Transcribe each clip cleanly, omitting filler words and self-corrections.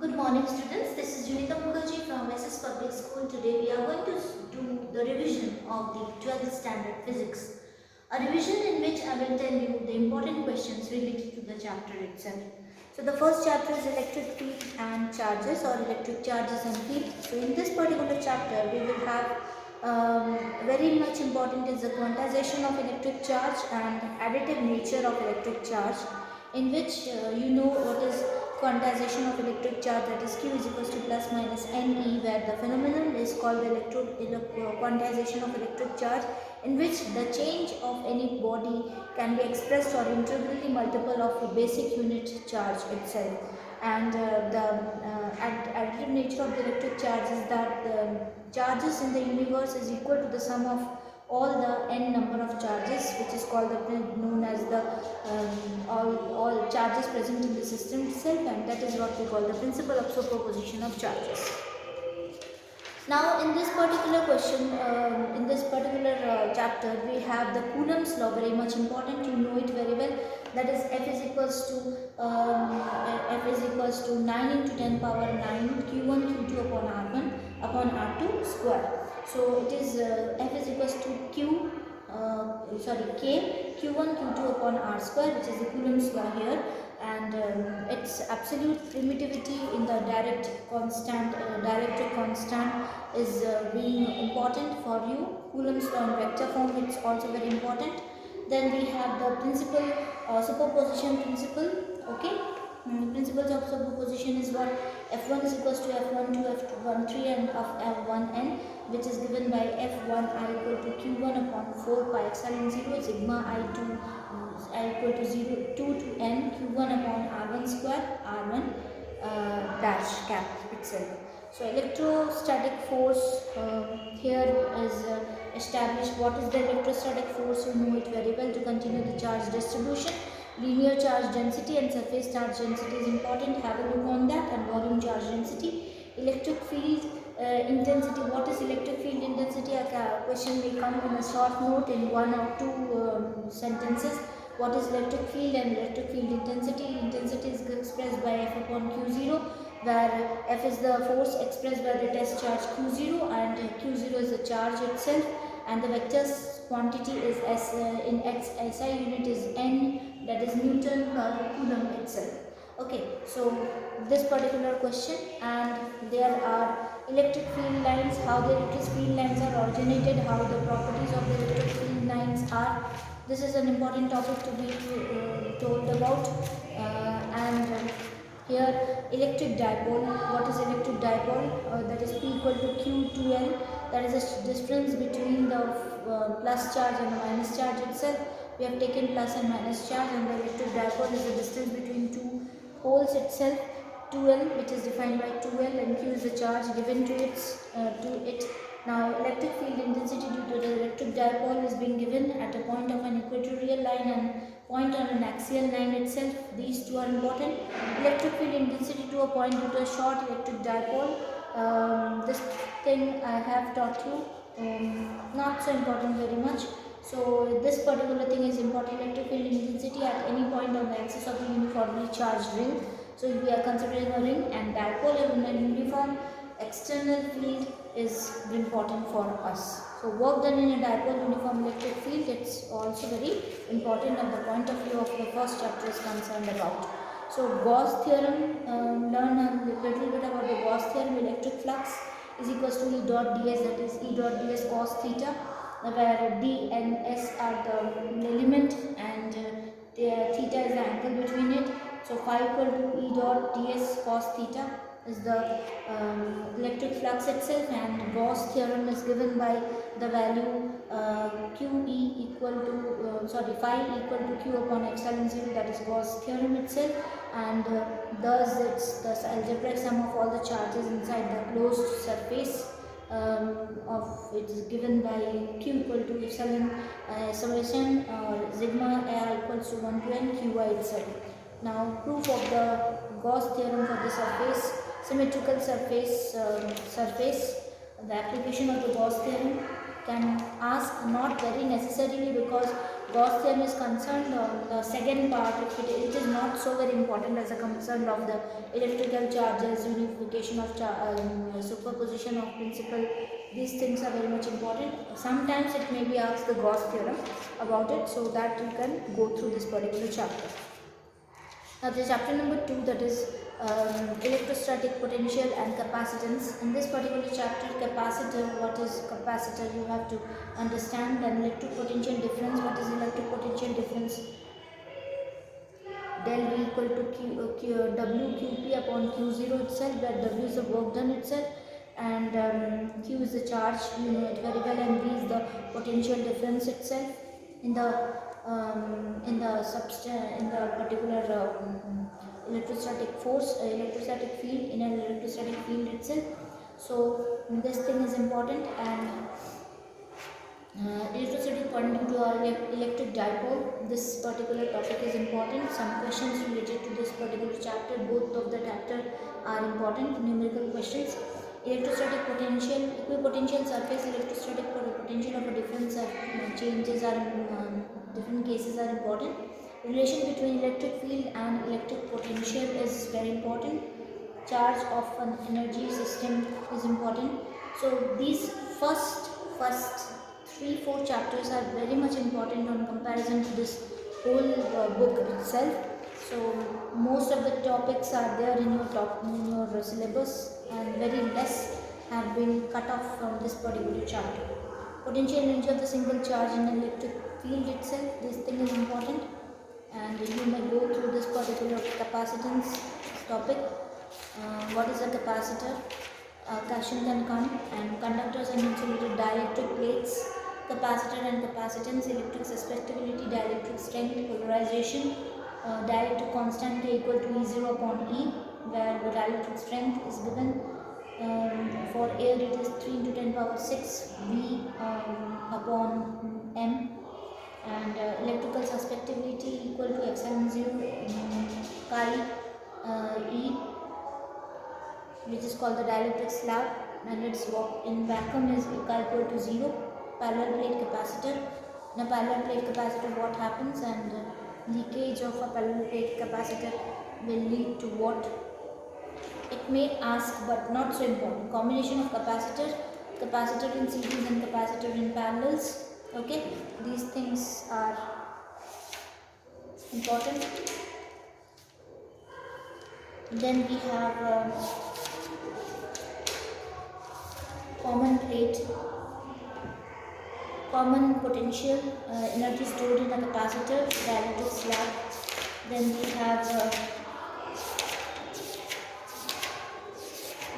Good morning students, this is Junika Mukherjee from SS Public School. Today we are going to do the revision of the 12th standard physics. A revision in which I will tell you the important questions related to the chapter itself. So the first chapter is electric field and charges or electric charges and field. So in this particular chapter we will have very much important is the quantization of electric charge and additive nature of electric charge, in which you know what is quantization of electric charge, that is Q is equals to plus minus Ne, where the phenomenon is called the quantization of electric charge, in which the change of any body can be expressed or integrally multiple of a basic unit charge itself. And the additive nature of the electric charge is that the charges in the universe is equal to the sum of all the n number of charges, which is called known as the all charges present in the system itself, and that is what we call the principle of superposition of charges. Now in this particular question, in this particular chapter, we have the Coulomb's law, very much important, you know it very well, that is F is equals to 9 into 10 power 9 Q1 Q2 upon R1 upon R2 square. So it is F is equals to K Q1 Q2 upon R square, which is the Coulomb's law here, and its absolute primitivity in the directed constant is being important for you. Coulomb's law in vector form, it's also very important. Then we have the principle superposition principle. Okay, principles of superposition is what F1 is equals to F12 F13 and of F1n, which is given by F1 I equal to Q1 upon 4 pi epsilon 0 sigma I2 I equal to 2 to n Q1 upon R1 square R1 dash cap itself. So electrostatic force here is established. What is the electrostatic force? You know it very well. To continue the charge distribution, linear charge density and surface charge density is important. Have a look on that. And volume charge density. Electric field intensity. What is electric field intensity? A question may come in a short note in 1 or 2 sentences. What is electric field and electric field intensity? Intensity is expressed by F upon Q0, where F is the force expressed by the test charge Q0 and Q0 is the charge itself, and the vector's quantity is S in SI unit is N, that is Newton per Coulomb itself. Okay, so this particular question, and there are electric field lines, how the electric field lines are originated, how the properties of the electric field lines are. This is an important topic to be told about. And here electric dipole. What is electric dipole? That is P equal to Q to L. That is the difference between the plus charge and the minus charge itself. We have taken plus and minus charge, and the electric dipole is the distance between two poles itself. 2L, which is defined by 2L, and Q is the charge given to it. Now electric field intensity due to the electric dipole is being given at a point of an equatorial line and point on an axial line itself. These two are important. Electric field intensity to a point due to a short electric dipole. This thing I have taught you, not so important very much. So this particular thing is important. Electric field intensity at any point on the axis of the uniformly charged ring. So we are considering a ring, and dipole in a uniform external field is important for us. So work done in a dipole uniform electric field, it's also very important at the point of view of the first chapter is concerned about. So Gauss theorem, learn a little bit about the Gauss theorem. Electric flux is equals to E dot ds, that is E dot ds cos theta, where D and S are the element and the theta is the angle between it. So phi equal to E dot ds cos theta is the electric flux itself, and Gauss theorem is given by the value QE equal to phi equal to Q upon epsilon 0, that is Gauss theorem itself, and thus it's the algebraic sum of all the charges inside the closed surface of it is given by Q equal to epsilon summation sigma A equals to 1 to n Qy itself. Now proof of the Gauss theorem for the surface, symmetrical surface, the application of the Gauss theorem can ask, not very necessarily, because Gauss theorem is concerned on the second part, it is not so very important as a concern of the electrical charges, unification of superposition of principle. These things are very much important. Sometimes it may be asked the Gauss theorem about it, so that you can go through this particular chapter. Now the chapter number 2, that is electrostatic potential and capacitance. In this particular chapter, capacitor, what is capacitor, you have to understand. Then electric potential difference, what is electric potential difference, del V equal to WQP upon Q0 itself, where W is the work done itself, and Q is the charge, you know it very well, and V is the potential difference itself in the particular electrostatic force, electrostatic field, in an electrostatic field itself. So this thing is important, and electrostatic pointing to our electric dipole. This particular topic is important. Some questions related to this particular chapter, both of the chapter are important, numerical questions. Electrostatic potential, equipotential surface electrostatic potential of a different changes are different cases are important. Relation between electric field and electric potential is very important. Charge of an energy system is important. So these first 3-4 chapters are very much important on comparison to this whole book itself. So most of the topics are there in your syllabus, and very less have been cut off from this particular chapter. Potential energy of the single charge in an electric field itself, this thing is important, and you may go through this particular capacitance topic. What is a capacitor? Question can come, and conductors and insulated dielectric plates, capacitor and capacitance, electric susceptibility, dielectric strength, polarization, dielectric constant K equal to E0 upon E, where the dielectric strength is given. For air it is 3 into 10 power 6 V upon M, and electrical susceptibility equal to epsilon 0 chi E, which is called the dielectric slab, and its in vacuum is equal to 0. Parallel plate capacitor. In a parallel plate capacitor, what happens, and leakage of a parallel plate capacitor will lead to what? It may ask, but not so important. Combination of capacitor in series and capacitor in parallels. Okay, these things are important. Then we have common plate, common potential, energy stored in a capacitor, dielectric slab. Then we have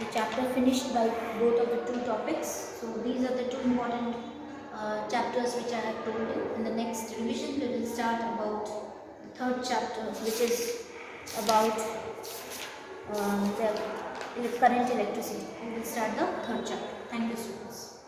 the chapter finished by both of the two topics. So these are the two important chapters which I have told you. In the next revision, we will start about the third chapter, which is about the current electricity. We will start the third chapter. Thank you, students.